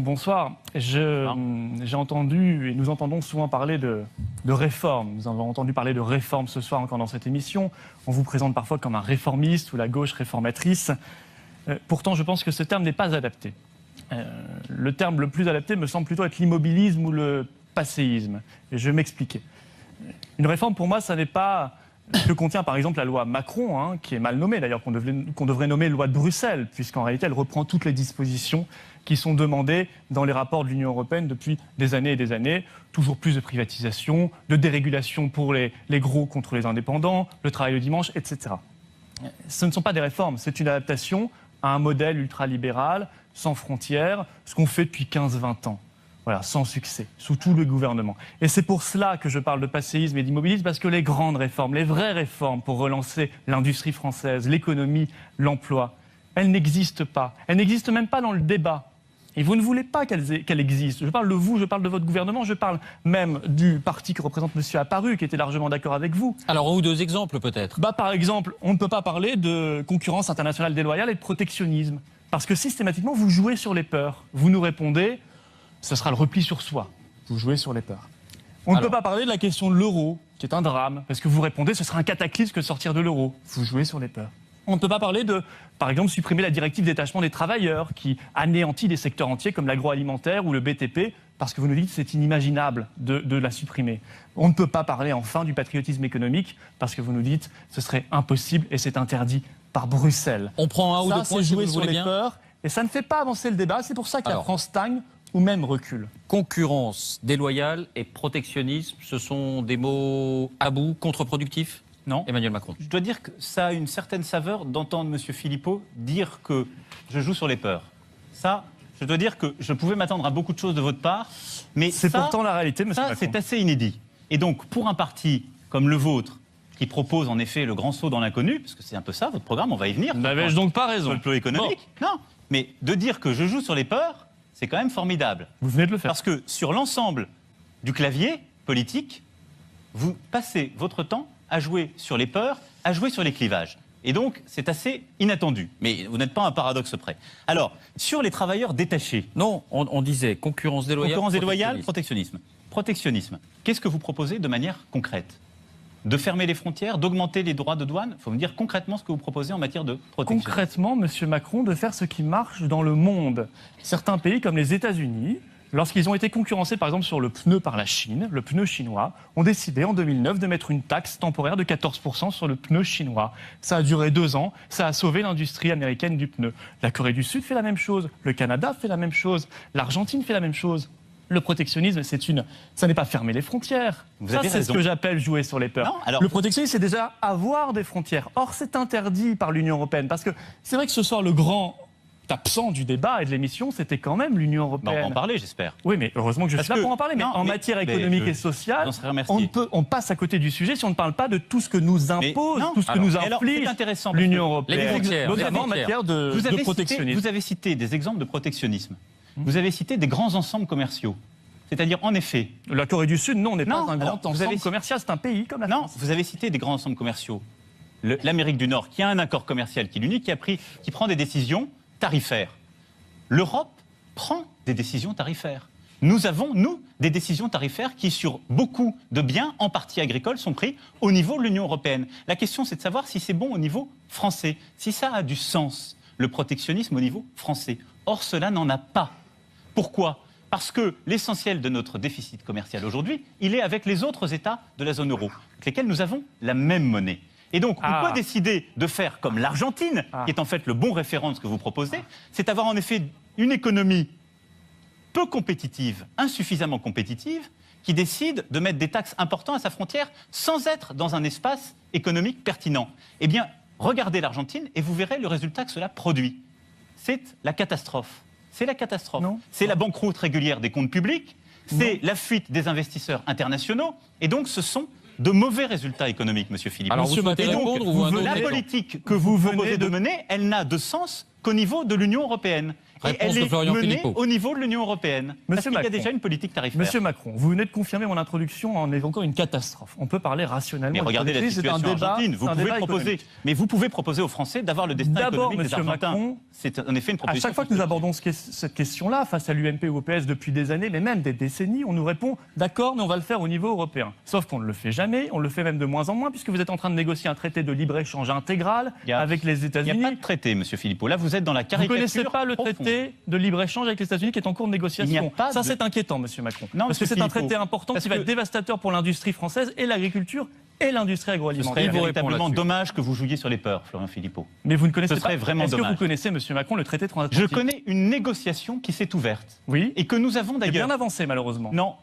Bonsoir. J'ai entendu, et nous entendons souvent parler de réforme. Nous avons entendu parler de réforme ce soir encore dans cette émission. On vous présente parfois comme un réformiste ou la gauche réformatrice. Pourtant, je pense que ce terme n'est pas adapté. Le terme le plus adapté me semble plutôt être l'immobilisme ou le passéisme. Et je vais m'expliquer. Une réforme, pour moi, ça n'est pas ce que contient par exemple la loi Macron, qui est mal nommée d'ailleurs, qu'on devrait nommer loi de Bruxelles, puisqu'en réalité, elle reprend toutes les dispositions qui sont demandées dans les rapports de l'Union européenne depuis des années et des années. Toujours plus de privatisation, de dérégulation pour les gros contre les indépendants, le travail le dimanche, etc. Ce ne sont pas des réformes, c'est une adaptation à un modèle ultralibéral, sans frontières, ce qu'on fait depuis 15-20 ans. Voilà, sans succès, sous tout le gouvernement. Et c'est pour cela que je parle de passéisme et d'immobilisme, parce que les grandes réformes, les vraies réformes pour relancer l'industrie française, l'économie, l'emploi, elles n'existent pas. Elles n'existent même pas dans le débat. Et vous ne voulez pas qu'elles existent. Je parle de vous, je parle de votre gouvernement, je parle même du parti que représente M. Apparu, qui était largement d'accord avec vous. Alors, un ou deux exemples peut-être. Par exemple, on ne peut pas parler de concurrence internationale déloyale et de protectionnisme. Parce que systématiquement, vous jouez sur les peurs. Vous nous répondez, ce sera le repli sur soi. Vous jouez sur les peurs. On ne peut pas parler de la question de l'euro, qui est un drame, parce que vous répondez, ce sera un cataclysme que de sortir de l'euro. Vous jouez sur les peurs. On ne peut pas parler de, par exemple, supprimer la directive détachement des travailleurs, qui anéantit des secteurs entiers comme l'agroalimentaire ou le BTP, parce que vous nous dites que c'est inimaginable de la supprimer. On ne peut pas parler, enfin, du patriotisme économique, parce que vous nous dites que ce serait impossible et c'est interdit par Bruxelles. On prend un ou deux points, c'est jouer si vous sur voulez les bien. peurs, et ça ne fait pas avancer le débat. C'est pour ça que la France stagne ou même recule. Concurrence déloyale et protectionnisme, ce sont des mots à bout, contre-productifs? Non. Emmanuel Macron. Je dois dire que ça a une certaine saveur d'entendre M. Philippot dire que je joue sur les peurs. Ça, je dois dire que je pouvais m'attendre à beaucoup de choses de votre part, mais c'est pourtant la réalité, M. Macron. Ça, c'est assez inédit. Et donc, pour un parti comme le vôtre, qui propose en effet le grand saut dans l'inconnu, parce que c'est un peu ça, votre programme, on va y venir. N'avais-je donc pas raison? Sur le plan économique. Bon. Non, mais de dire que je joue sur les peurs, c'est quand même formidable. Vous venez de le faire. Parce que sur l'ensemble du clavier politique, vous passez votre temps à jouer sur les peurs, à jouer sur les clivages. Et donc, c'est assez inattendu. Mais vous n'êtes pas un paradoxe près. Alors, sur les travailleurs détachés... Non, on disait concurrence déloyale, protectionnisme. Protectionnisme. Qu'est-ce que vous proposez de manière concrète? De fermer les frontières, d'augmenter les droits de douane? Il faut me dire concrètement ce que vous proposez en matière de protection. Concrètement, M. Macron, de faire ce qui marche dans le monde. Certains pays comme les États-Unis, lorsqu'ils ont été concurrencés par exemple sur le pneu par la Chine, le pneu chinois, ont décidé en 2009 de mettre une taxe temporaire de 14% sur le pneu chinois. Ça a duré 2 ans, ça a sauvé l'industrie américaine du pneu. La Corée du Sud fait la même chose, le Canada fait la même chose, l'Argentine fait la même chose. Le protectionnisme, ça n'est pas fermer les frontières. Ça, c'est ce que j'appelle jouer sur les peurs. Non, alors... Le protectionnisme, c'est déjà avoir des frontières. Or, c'est interdit par l'Union européenne. Parce que c'est vrai que ce soir, le grand absent du débat et de l'émission, c'était quand même l'Union européenne. On va en parler, j'espère. Oui, mais heureusement que je suis là pour en parler. Mais en matière économique et sociale, on passe à côté du sujet si on ne parle pas de tout ce que nous impose, tout ce que nous inflige l'Union européenne, notamment en matière de protectionnisme. Vous avez cité des exemples de protectionnisme. Vous avez cité des grands ensembles commerciaux. C'est-à-dire, en effet... La Corée du Sud, non, n'est pas un grand ensemble commercial, c'est un pays comme la France. Non, vous avez cité des grands ensembles commerciaux. L'Amérique du Nord, qui a un accord commercial qui est l'unique, qui prend des décisions tarifaires. L'Europe prend des décisions tarifaires. Nous avons, nous, des décisions tarifaires qui, sur beaucoup de biens, en partie agricoles, sont pris au niveau de l'Union européenne. La question, c'est de savoir si c'est bon au niveau français, si ça a du sens, le protectionnisme au niveau français. Or, cela n'en a pas. Pourquoi ? Parce que l'essentiel de notre déficit commercial aujourd'hui, il est avec les autres États de la zone euro, avec lesquels nous avons la même monnaie. Et donc, on peut décider de faire comme l'Argentine, qui est en fait le bon référent de ce que vous proposez, c'est avoir en effet une économie peu compétitive, insuffisamment compétitive, qui décide de mettre des taxes importantes à sa frontière sans être dans un espace économique pertinent. Eh bien, regardez l'Argentine et vous verrez le résultat que cela produit. C'est la catastrophe. C'est la catastrophe. C'est la banqueroute régulière des comptes publics, c'est la fuite des investisseurs internationaux, et donc ce sont de mauvais résultats économiques, Monsieur Philippe. Alors, la politique que vous proposez de mener, elle n'a de sens qu'au niveau de l'Union européenne. Et Réponse elle de est Florian menée Philippot. au niveau de l'Union européenne. Parce qu'il y a Macron. déjà une politique tarifaire. Monsieur Macron, vous venez de confirmer mon introduction en évoquant une catastrophe. On peut parler rationnellement. Mais regardez la C'est un situation débat, argentine. Vous c'est un pouvez débat proposer, économique. mais vous pouvez proposer aux Français d'avoir le destin D'abord, économique des Monsieur Argentins. Macron, C'est en effet une à proposition. chaque fois que nous abordons cette question-là, face à l'UMP ou au PS depuis des années, mais même des décennies, on nous répond « d'accord, mais on va le faire au niveau européen ». Sauf qu'on ne le fait jamais, on le fait même de moins en moins, puisque vous êtes en train de négocier un traité de libre-échange intégral avec les Il n'y a États-Unis. pas de traité, Monsieur Philippot. Là, vous êtes dans la Vous ne caricature. connaissez pas le profonde. traité de libre-échange avec les États-Unis qui est en cours de Il n'y négociation. a pas Ça, de- c'est inquiétant, Monsieur Macron. Non, parce que Monsieur c'est un Philippot, traité important parce qui va que- être dévastateur pour l'industrie française et l'agriculture et l'industrie Ce serait agroalimentaire. véritablement là-dessus. dommage que vous jouiez sur les peurs, Florian Philippot. Mais vous ne connaissez Ce serait pas. vraiment Est-ce que dommage. vous connaissez, Monsieur Macron, le traité Je transatlantique? connais une négociation qui s'est ouverte Oui. et que nous avons C'est d'ailleurs. bien avancé, malheureusement. Non,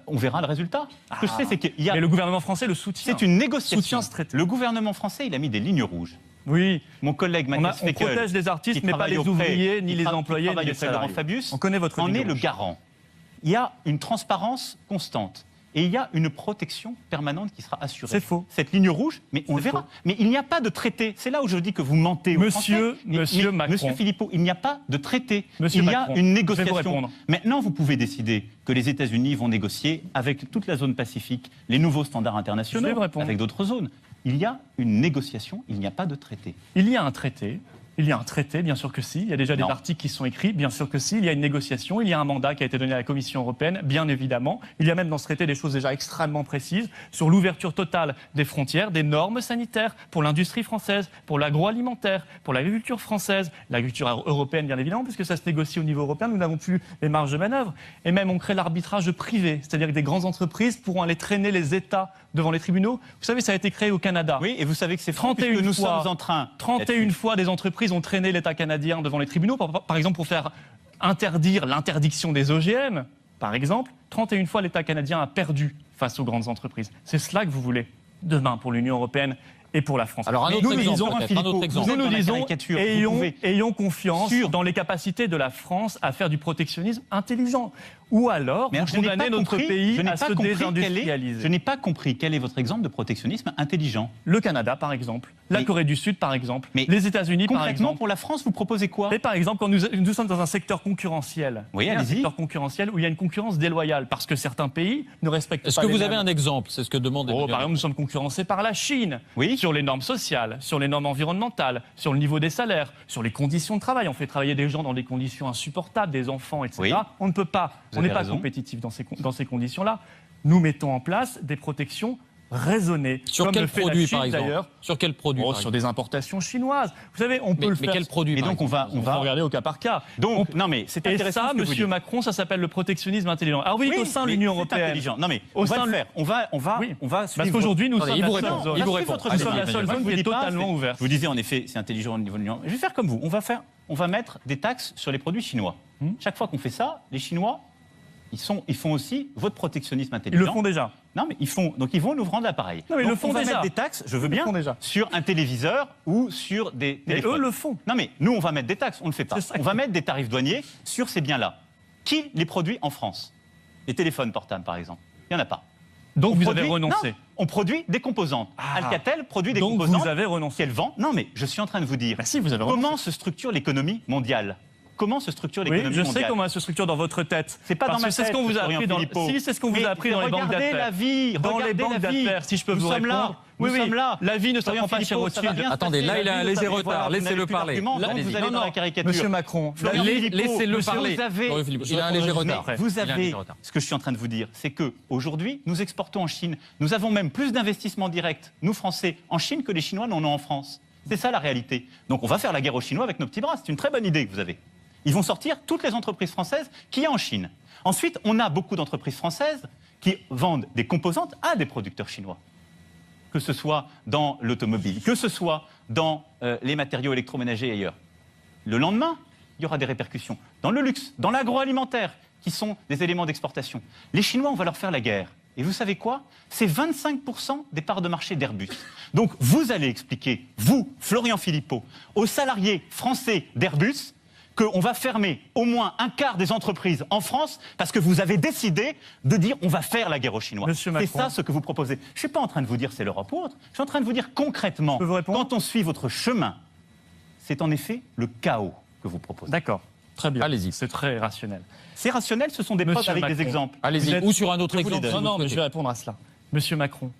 on verra le résultat. Ce que je sais, c'est qu'il y a. Mais le gouvernement français le soutient. C'est une négociation. Soutient ce traité. Le gouvernement français, il a mis des lignes rouges. Oui. Mon collègue On Mathias Fekl, protège les artistes, qui mais pas travaille les auprès- ouvriers, ni qui les tra- qui employés, ni travaille les auprès de Laurent salariés. Fabius. On connaît votre en ligne est le rouge. garant. Il y a une transparence constante. Et il y a une protection permanente qui sera assurée. C'est faux. Cette ligne rouge, mais on C'est le verra. faux. Mais il n'y a pas de traité. C'est là où je dis que vous mentez aux Monsieur- Français. Monsieur Macron. Monsieur Philippot, il n'y a pas de traité. Monsieur il y Macron, a une je vais vous négociation. répondre. Maintenant, vous pouvez décider que les États-Unis vont négocier avec toute la zone Pacifique les nouveaux standards Je internationaux, vais vous répondre. avec d'autres zones. Il y a une négociation, il n'y a pas de traité. Il y a un traité. Il y a un traité, bien sûr que si. Il y a déjà des Non. articles qui sont écrits, bien sûr que si. Il y a une négociation, il y a un mandat qui a été donné à la Commission européenne, bien évidemment. Il y a même dans ce traité des choses déjà extrêmement précises sur l'ouverture totale des frontières, des normes sanitaires pour l'industrie française, pour l'agroalimentaire, pour l'agriculture française, l'agriculture européenne, bien évidemment, puisque ça se négocie au niveau européen. Nous n'avons plus les marges de manœuvre. Et même, on crée l'arbitrage privé, c'est-à-dire que des grandes entreprises pourront aller traîner les États devant les tribunaux. Vous savez, ça a été créé au Canada. Oui, et vous savez que c'est 31 puisque nous fois, sommes en train. 31 fois, des entreprises ont traîné l'État canadien devant les tribunaux, par exemple pour faire interdire l'interdiction des OGM, par exemple. 31 fois, l'État canadien a perdu face aux grandes entreprises. C'est cela que vous voulez demain pour l'Union européenne et pour la France. Alors, un Mais autre nous, exemple, disons, peut-être, Philippot, un autre exemple. vous êtes Nous dans nous la disons, caricature. Vous ayons, pouvez- ayons confiance Sûr. dans les capacités de la France à faire du protectionnisme intelligent. Ou alors, Mais vous je n'ai condamnez pas notre compris- pays je n'ai à pas se compris désindustrialiser. Je n'ai pas compris quel est votre exemple de protectionnisme intelligent. Le Canada, par exemple. La Mais- Corée du Sud, par exemple. Mais Les États-Unis, par Concrètement, exemple. pour la France, vous proposez quoi? Mais par exemple, quand nous sommes dans un secteur concurrentiel, Oui, il y a un allez-y. secteur concurrentiel où il y a une concurrence déloyale parce que certains pays ne respectent Est-ce pas que les vous mêmes- avez un exemple? C'est ce que demande Par Emmanuel. exemple, nous sommes concurrencés par la Chine Oui. sur les normes sociales, sur les normes environnementales, sur le niveau des salaires, sur les conditions de travail. On fait travailler des gens dans des conditions insupportables, des enfants, etc. Oui. On ne peut pas, Vous on n'est avez pas raison. compétitif dans ces conditions-là. Nous mettons en place des protections raisonnées. Sur comme quel le fait la produit, Chine, par exemple? d'ailleurs. Sur quel produit, par Sur exemple des importations chinoises. Vous savez, on peut le Mais faire. quel produit, Et par donc, exemple on On va va. regarder au cas par cas. Donc, non, mais c'est Et intéressant. ça, ce que vous Monsieur dites. Macron, ça s'appelle le protectionnisme intelligent. Alors oui, Oui, au sein de mais l'Union c'est européenne. intelligent. Non, mais Au on va sein le de- faire. On va Oui. suivre. Parce qu'aujourd'hui, nous Attendez, sommes il la vous seule répond. zone. Il vous On va répond. suivre votre Allez, Nous sommes la allez, seule allez. zone Je qui vous est dis pas, totalement c'est- ouverte. Je vous disais, en effet, c'est intelligent au niveau de l'Union. Je vais faire comme vous. On va mettre des taxes sur les produits chinois. Chaque fois qu'on fait ça, les Chinois, ils font aussi votre protectionnisme Ils intelligent. le font déjà. Non, mais donc ils vont nous rendre l'appareil. Non, mais ils Donc, le font on va déjà. mettre des taxes, je veux Ils le bien, font déjà. sur un téléviseur ou sur des Mais téléphones. eux le font. Non, mais nous, on va mettre des taxes, on ne le fait pas. C'est ça On va mettre des tarifs douaniers sur ces biens-là. Qui les produit en France? Les téléphones portables, par exemple. Il n'y en a pas. Donc On vous produit- avez renoncé. Non, on produit des composantes. Ah. Alcatel produit des Donc composantes vous avez renoncé. qu'elle vend. Non, mais je suis en train de vous dire. Bah si, vous avez renoncé. Comment se structure l'économie mondiale? Comment se structure Oui, l'économie je mondiale? sais comment elle se structure dans votre tête. C'est pas Parce dans ma que c'est ce tête, qu'on vous a Florian appris dans Philippot. Si, c'est ce qu'on vous Mais a appris dans les banques regardez d'affaires. la vie, Dans les regardez banques la vie. d'affaires, si je peux Nous vous sommes répondre. là. Nous sommes là. La vie ne se Florian prend pas chez Philippot, ça va Rothschild. bien se Attendez, passer. là, il a La un vie, léger vous savez, retard. voilà, vous Laissez-le n'avez plus parler. d'arguments, Là, donc allez-y. vous allez Non, dans non. la caricature. Monsieur Macron, Florian Philippot, Laissez-le monsieur, parler. vous avez- Florian Philippot, il a un léger retard. Mais vous Il a un avez, léger retard. ce que je suis en train de vous dire, c'est que aujourd'hui, nous exportons en Chine. Nous avons même plus d'investissements directs, nous Français, en Chine que les Chinois n'en ont en France. C'est ça la réalité. Donc on va faire la guerre aux Chinois avec nos petits bras. C'est une très bonne idée que vous avez. Ils vont sortir toutes les entreprises françaises qu'il y a en Chine. Ensuite, on a beaucoup d'entreprises françaises qui vendent des composantes à des producteurs chinois. Que ce soit dans l'automobile, que ce soit dans les matériaux électroménagers et ailleurs. Le lendemain, il y aura des répercussions dans le luxe, dans l'agroalimentaire, qui sont des éléments d'exportation. Les Chinois, on va leur faire la guerre. Et vous savez quoi? C'est 25% des parts de marché d'Airbus. Donc vous allez expliquer, vous, Florian Philippot, aux salariés français d'Airbus, qu'on va fermer au moins un quart des entreprises en France parce que vous avez décidé de dire on va faire la guerre aux Chinois. Monsieur C'est Macron. ça ce que vous proposez. Je ne suis pas en train de vous dire c'est l'Europe ou autre. Je suis en train de vous dire concrètement, Je peux vous répondre quand on suit votre chemin, c'est en effet le chaos que vous proposez. D'accord. Très bien. Allez-y. C'est très rationnel. C'est rationnel, ce sont des Monsieur preuves avec Macron. des exemples. Allez-y. Ou sur un autre je vous les exemple. donne. Non, mais je vais répondre à cela. Monsieur Macron,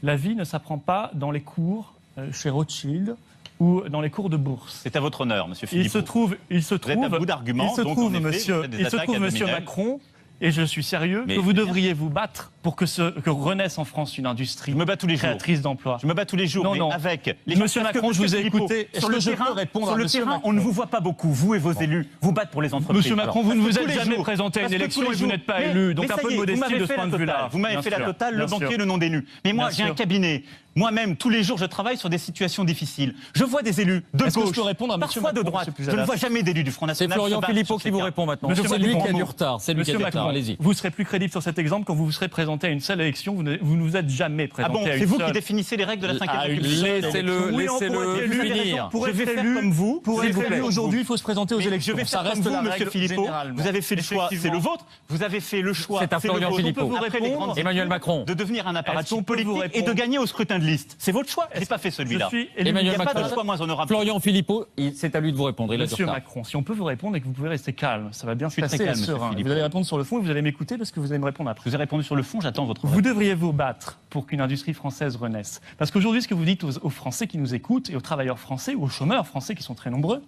la vie ne s'apprend pas dans les cours chez Rothschild ou dans les cours de bourse. C'est à votre honneur, monsieur Il Philippot. se trouve, Vous êtes à bout d'arguments, donc en effet, vous faites des attaques ad monsieur hominem. Macron, et je suis sérieux, Mais que vous c'est bien. devriez vous battre pour que renaisse en France une industrie Je me bats tous les jours. créatrice d'emplois. Je me bats tous les jours, Non, mais non. avec les Monsieur parce que, Macron, je vous ai Philippot, écouté. Est-ce Sur que le je terrain, peux répondre sur à le monsieur terrain, Macron on ne vous voit pas beaucoup, vous et vos élus, vous battre pour les entreprises. Monsieur Macron, vous ne vous Parce que êtes tous les jamais jours, présenté à une parce que élection tous et les vous jours. n'êtes pas élu. Donc Mais un ça peu y de est, vous modestie m'avez de fait ce la point de vue-là. totale. Vous m'avez Bien fait la sûr, totale, le bien banquier, sûr. le non d'élu. Mais moi, Bien j'ai un sûr. cabinet. Moi-même, tous les jours, je travaille sur des situations difficiles. Je vois des élus de Est-ce que je gauche, peux répondre à monsieur parfois de Macron, droite. monsieur Je ne Pujadas vois jamais d'élus du Front C'est National. Florian se battre Philippot sur qui ces vous cas. répond maintenant. Monsieur C'est lui Macron, qui a du retard. C'est lui qui a Monsieur du retard. Macron, Allez-y. vous serez plus crédible sur cet exemple quand vous vous serez présenté à une seule élection. Vous ne vous êtes jamais Ah présenté bon, à une c'est vous seule. qui définissez les règles de la 5e Ah, une République. Laissez-le Oui, on pourrait être élu, finir. Pour Je être vais faire élu, comme vous. Pour s'il être vous plaît. élu aujourd'hui, il faut se présenter aux Mais élections. je vais Ça faire reste comme la vous, monsieur règle Philippot. généralement. Vous avez fait le choix, c'est le Effectivement. vôtre. Vous avez fait le choix, C'est à le Florian vôtre. Philippot. On peut vous Après les répondre. grandes Emmanuel Macron. De devenir un Est-ce apparatchik qu'on peut vous politique et de répondre gagner au scrutin de liste. C'est votre choix. Je n'ai pas fait celui-là. Je suis Il élu. Emmanuel n'y a pas Macron. de choix moins honorable. Florian Philippot, c'est à lui de vous répondre. Il a du Monsieur retard. Macron, si on peut vous répondre et que vous pouvez rester calme, ça va bien se suis très passer et calme, monsieur serein. Philippot. Vous allez répondre sur le fond et vous allez m'écouter parce que vous allez me répondre après. Je vous ai répondu sur le fond, j'attends votre Vous devriez vous battre pour qu'une industrie française renaisse. Parce qu'aujourd'hui, ce que vous dites aux Français qui nous écoutent et aux travailleurs français ou aux chômeurs français qui sont très nombreux,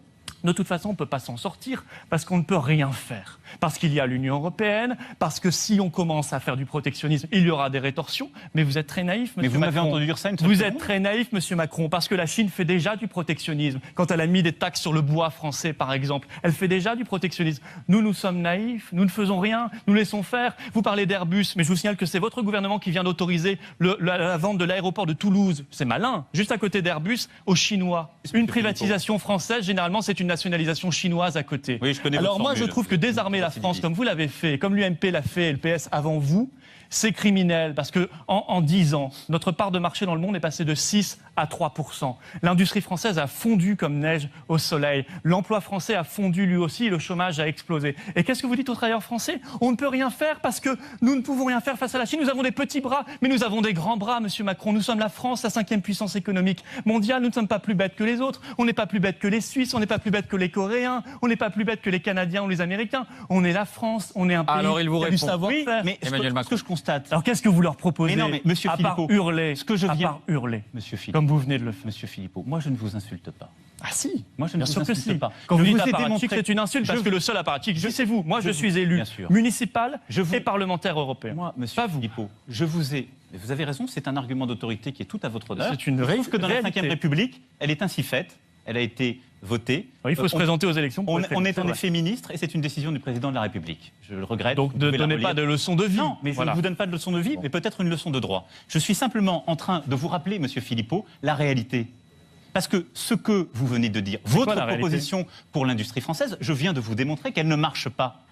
de toute façon, on ne peut pas s'en sortir parce qu'on ne peut rien faire. Parce qu'il y a l'Union européenne, parce que si on commence à faire du protectionnisme, il y aura des rétorsions. Mais vous êtes très naïf, monsieur Mais vous m'avez Macron. entendu dire ça une seule Vous seconde êtes très naïf, monsieur Macron, parce que la Chine fait déjà du protectionnisme. Quand elle a mis des taxes sur le bois français, par exemple, elle fait déjà du protectionnisme. Nous sommes naïfs, nous ne faisons rien, nous laissons faire. Vous parlez d'Airbus, mais je vous signale que c'est votre gouvernement qui vient d'autoriser la vente de l'aéroport de Toulouse. C'est malin, juste à côté d'Airbus, aux Chinois. Une privatisation française, généralement, c'est une nationalisation chinoise à côté. Oui, je connais Alors votre moi, je formule. trouve que désarmer la France, comme vous l'avez fait, comme l'UMP l'a fait et le PS avant vous, c'est criminel parce que en 10 ans, notre part de marché dans le monde est passée de 6 à 3%. L'industrie française a fondu comme neige au soleil. L'emploi français a fondu lui aussi et le chômage a explosé. Et qu'est-ce que vous dites aux travailleurs français? On ne peut rien faire parce que nous ne pouvons rien faire face à la Chine. Nous avons des petits bras, mais nous avons des grands bras, monsieur Macron. Nous sommes la France, la 5e puissance économique mondiale. Nous ne sommes pas plus bêtes que les autres. On n'est pas plus bêtes que les Suisses. On n'est pas plus bêtes que les Coréens. On n'est pas plus bêtes que les Canadiens ou les Américains. On est la France. On est un pays Alors, il vous qui a du répond. savoir-faire. Mais Emmanuel ce Macron. que je constate, Alors qu'est-ce que vous leur proposez? Mais non, mais monsieur à part Philippot, hurler, ce que je à viens- part hurler, monsieur Philippot, comme vous venez de le faire. Monsieur Philippot, moi je ne vous insulte pas. Ah si, Moi, je ne bien vous sûr que insulte si. pas. Quand Je vous dites vous ai apparatchik, démontré- c'est une insulte parce Je- que le seul apparatchik, c'est vous. Moi, je suis élu bien sûr. municipal Je vous- et parlementaire européen. Moi, monsieur Pas vous. Philippot, je vous ai... Vous avez raison, c'est un argument d'autorité qui est tout à votre honneur. C'est une Je trouve que dans la réalité. 5e République, elle est ainsi faite, elle a été votée. Il faut se présenter aux élections. pour On, être on élu, est c'est en vrai. effet ministre et c'est une décision du président de la République. Je le regrette. Donc vous ne pouvez la donnez relire. pas de leçons de vie. Non, mais je Voilà. ne vous donne pas de leçon de vie, mais peut-être une leçon de droit. Je suis simplement en train de vous rappeler, monsieur Philippot, la réalité. Parce que ce que vous venez de dire, votre quoi, la réalité proposition pour l'industrie française, je viens de vous démontrer qu'elle ne marche pas.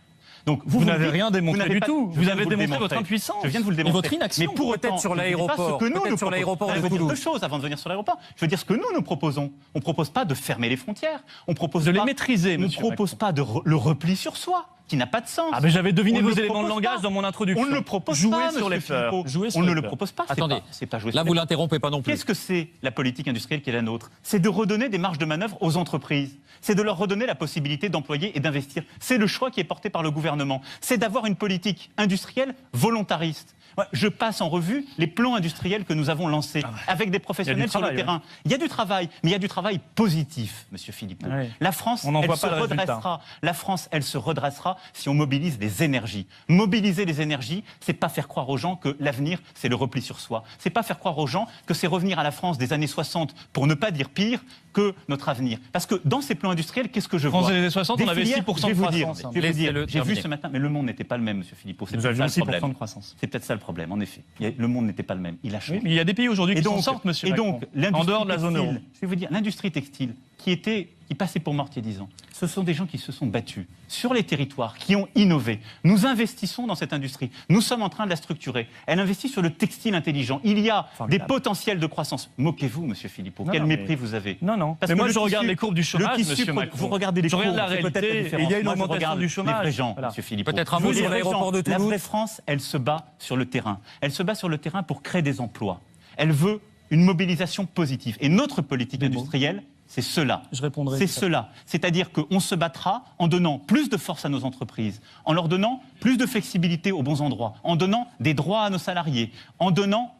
Donc Vous me n'avez dites- rien démontré n'avez du pas- tout. je Vous viens avez de le démontré démontrer. votre impuissance. Je viens de vous le Et démontrer. votre inaction. Mais pour Peut-être autant, sur je ne dis pas l'aéroport. ce que nous, Peut-être nous sur l'aéroport proposons. de Je veux dire Toulouse. deux choses avant de venir sur l'aéroport. Je veux dire ce que nous proposons. On ne propose pas de fermer les frontières. On propose De les pas- maîtriser, On ne monsieur propose pas de le repli sur soi, qui n'a pas de sens. Ah, mais j'avais deviné On vos ne le éléments de propose langage pas. dans mon introduction. On ne le propose Jouer pas, sur les monsieur peurs. Philippot. Jouer sur On les ne le peurs. propose pas. Attendez, c'est pas jouer sur là les vous peurs. l'interrompez pas non plus. Qu'est-ce que c'est la politique industrielle qui est la nôtre? C'est de redonner des marges de manœuvre aux entreprises. C'est de leur redonner la possibilité d'employer et d'investir. C'est le choix qui est porté par le gouvernement. C'est d'avoir une politique industrielle volontariste. Ouais, je passe en revue les plans industriels que nous avons lancés avec des professionnels sur le travail, terrain. Il y a du travail, mais il y a du travail positif, monsieur Philippot. Oui. La France, On n'en elle voit se pas le résultat. redressera. La France, elle se redressera si on mobilise les énergies. Mobiliser les énergies, c'est pas faire croire aux gens que l'avenir, c'est le repli sur soi. C'est pas faire croire aux gens que c'est revenir à la France des années 60, pour ne pas dire pire, que notre avenir. Parce que dans ces plans industriels, qu'est-ce que je France vois des années 60, Des on avait filières, 6% je vais de vous dire, croissance. je vais vous dire, Laissez-le j'ai vu terminer. ce matin, mais le monde n'était pas le même, monsieur Philippot. C'est Nous peut-être avions ça le 6% de problème. croissance. C'est peut-être ça le problème, en effet. Le monde n'était pas le même. Il a changé. Oui, mais il y a des pays aujourd'hui qui s'en sortent, monsieur et Macron. donc, En l'industrie dehors de la zone euro. textile, je vais vous dire, l'industrie textile qui passait pour morte il y a 10 ans, ce sont des gens qui se sont battus sur les territoires, qui ont innové. Nous investissons dans cette industrie. Nous sommes en train de la structurer. Elle investit sur le textile intelligent. Il y a Formidable. des potentiels de croissance. Moquez-vous, monsieur Philippot. Non, Quel non, mépris mais- vous avez. Non, non. Parce mais que moi, le je regarde tissu- les courbes du le chômage, tissu, monsieur Macron. vous regardez les Je regarde courbes, la c'est peut-être réalité, différence. et il y a une Moi, je augmentation regarde du chômage. Les vrais gens, Voilà. monsieur Philippot. Peut-être un Je mot vous dis sur les vrais l'aéroport gens. de La Toulouse. vraie France, elle se bat sur le terrain. Elle se bat sur le terrain pour créer des emplois. Elle veut une mobilisation positive. Et notre politique industrielle c'est cela. Je répondrai. C'est cela. C'est-à-dire qu'on se battra en donnant plus de force à nos entreprises, en leur donnant plus de flexibilité aux bons endroits, en donnant des droits à nos salariés, en donnant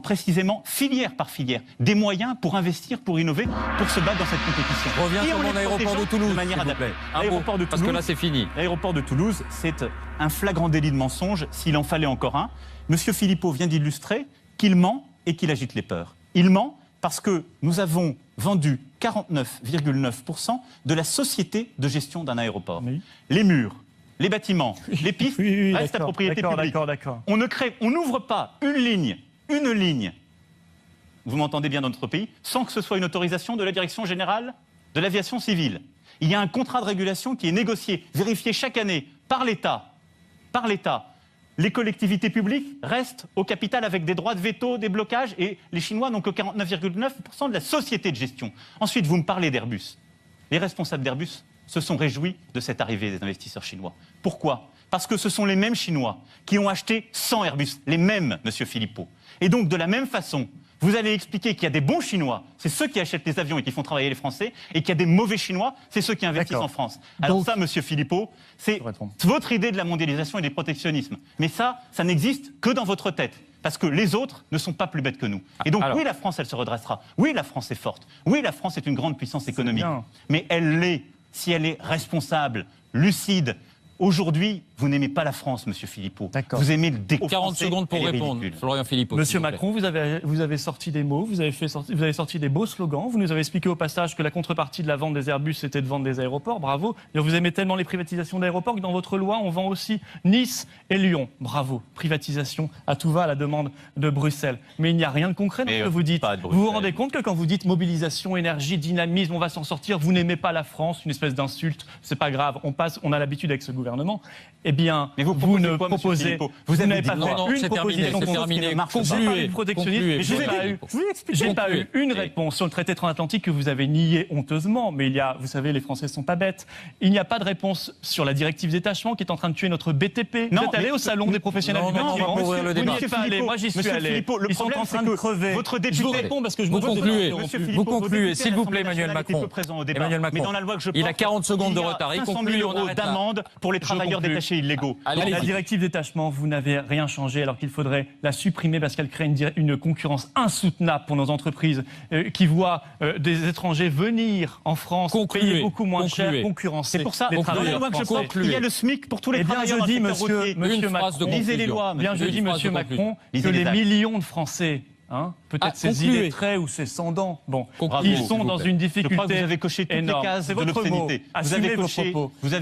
précisément, filière par filière, des moyens pour investir, pour innover, pour se battre dans cette compétition. Je reviens Et sur en mon les aéroport protégeant de Toulouse, de manière s'il vous adaptée. plaît. Un L'aéroport mot, de parce que Toulouse, là, c'est fini. L'aéroport de Toulouse, c'est un flagrant délit de mensonge, s'il en fallait encore un. Monsieur Philippot vient d'illustrer qu'il ment et qu'il agite les peurs. Il ment parce que nous avons vendu 49,9% de la société de gestion d'un aéroport. Oui. Les murs, les bâtiments, les pistes Oui, restent à d'accord, propriété d'accord, publique. d'accord. On n'ouvre pas une ligne, vous m'entendez bien, dans notre pays, sans que ce soit une autorisation de la Direction générale de l'aviation civile. Il y a un contrat de régulation qui est négocié, vérifié chaque année par l'État. Par l'État. Les collectivités publiques restent au capital avec des droits de veto, des blocages, et les Chinois n'ont que 49,9% de la société de gestion. Ensuite, vous me parlez d'Airbus. Les responsables d'Airbus se sont réjouis de cette arrivée des investisseurs chinois. Pourquoi ? Parce que ce sont les mêmes Chinois qui ont acheté 100 Airbus, les mêmes, monsieur Philippot. Et donc, de la même façon, vous allez expliquer qu'il y a des bons Chinois, c'est ceux qui achètent les avions et qui font travailler les Français, et qu'il y a des mauvais Chinois, c'est ceux qui investissent en France. Alors Donc, ça, monsieur Philippot, c'est votre idée de la mondialisation et du protectionnisme. Mais ça n'existe que dans votre tête. Parce que les autres ne sont pas plus bêtes que nous. Et donc, oui, la France, elle se redressera. Oui, la France est forte. Oui, la France est une grande puissance économique. Mais elle l'est si elle est responsable, lucide. Aujourd'hui, vous n'aimez pas la France, monsieur Philippot. Vous aimez le décor. 40 secondes pour répondre, Florian Philippot. Monsieur Macron, vous avez sorti des mots, vous avez sorti des beaux slogans. Vous nous avez expliqué au passage que la contrepartie de la vente des Airbus, c'était de vendre des aéroports. Bravo. Et vous aimez tellement les privatisations d'aéroports que dans votre loi, on vend aussi Nice et Lyon. Bravo. Privatisation à tout va à la demande de Bruxelles. Mais il n'y a rien de concret dans ce que vous dites. Vous vous rendez compte que quand vous dites mobilisation, énergie, dynamisme, on va s'en sortir, vous n'aimez pas la France, une espèce d'insulte. C'est pas grave. On a l'habitude avec ce gouvernement. Eh bien, mais vous ne proposez. Vous n'avez pas fait une proposition terminé. concluez. Protectionnisme. Je n'ai pas eu une réponse sur le traité transatlantique que vous avez nié honteusement. Mais vous savez, les Français ne sont pas bêtes. Il n'y a pas de réponse sur la directive détachement qui est en train de tuer notre BTP. Vous êtes allé au salon des professionnels du bâtiment. Vous n'y êtes pas allé. Moi, j'y suis allé. Ils sont en train de crever. Votre député. Je vous réponds parce que je vous concluez, s'il vous plaît, Emmanuel Macron. Emmanuel Macron. Mais dans la loi que je porte, il a 40 secondes de retard. Il y a 500 000 € d'amende pour les travailleurs détachés illégaux. La directive détachement, vous n'avez rien changé alors qu'il faudrait la supprimer parce qu'elle crée une concurrence insoutenable pour nos entreprises qui voient des étrangers venir en France payer beaucoup moins cher, concurrencer. C'est pour ça, dans la loi que je porte, il y a le SMIC pour tous les travailleurs dans le secteur routier. Monsieur Macron, lisez les lois. Bien, je dis, monsieur Macron, que les millions de Français, peut-être ces illettrés ou ces sans-dents, ils sont dans une difficulté. Je crois que vous avez coché toutes les cases de l'obscénité. Vous avez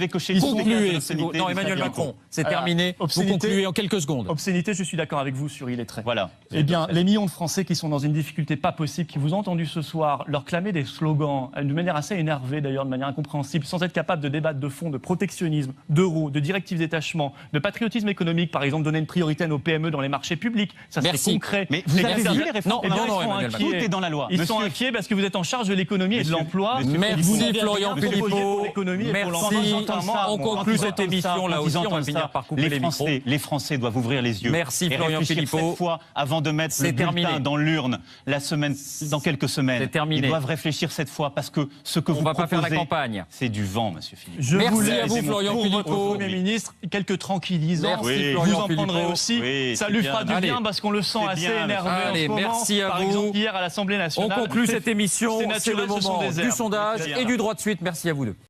coché toutes les cases de l'obscénité. Non, Emmanuel Macron, c'est terminé. Vous concluez en quelques secondes. Obscénité, je suis d'accord avec vous sur illettrés. Voilà. Eh bien, les millions de Français qui sont dans une difficulté pas possible, qui vous ont entendu ce soir leur clamer des slogans, de manière assez énervée d'ailleurs, de manière incompréhensible, sans être capable de débattre de fond, de protectionnisme, d'euros, de directives détachement, de patriotisme économique, par exemple, donner une priorité à nos PME dans les marchés publics. Ça, c'est concret. Mais vous avez vu les réformes? Tout est dans la loi. Ils sont inquiets parce que vous êtes en charge de l'économie et de l'emploi. Merci Florian Philippot. Merci. On conclut cette émission là aussi. On va finir par couper les micros. Les Français doivent ouvrir les yeux. Merci Florian Philippot. Cette fois, avant de mettre le bulletin dans l'urne dans quelques semaines. C'est terminé. Ils doivent réfléchir cette fois parce que ce que vous proposez, on va pas faire la campagne. C'est du vent, monsieur Philippot. Merci à vous Florian Philippot. Premier ministre, quelques tranquillisants. Merci Vous en prendrez aussi. Ça lui fera du bien parce qu'on le sent assez énervé en ce moment. Merci à vous. Par exemple, hier à l'Assemblée nationale. On conclut cette émission. C'est le moment du sondage et du droit de suite. Merci à vous deux.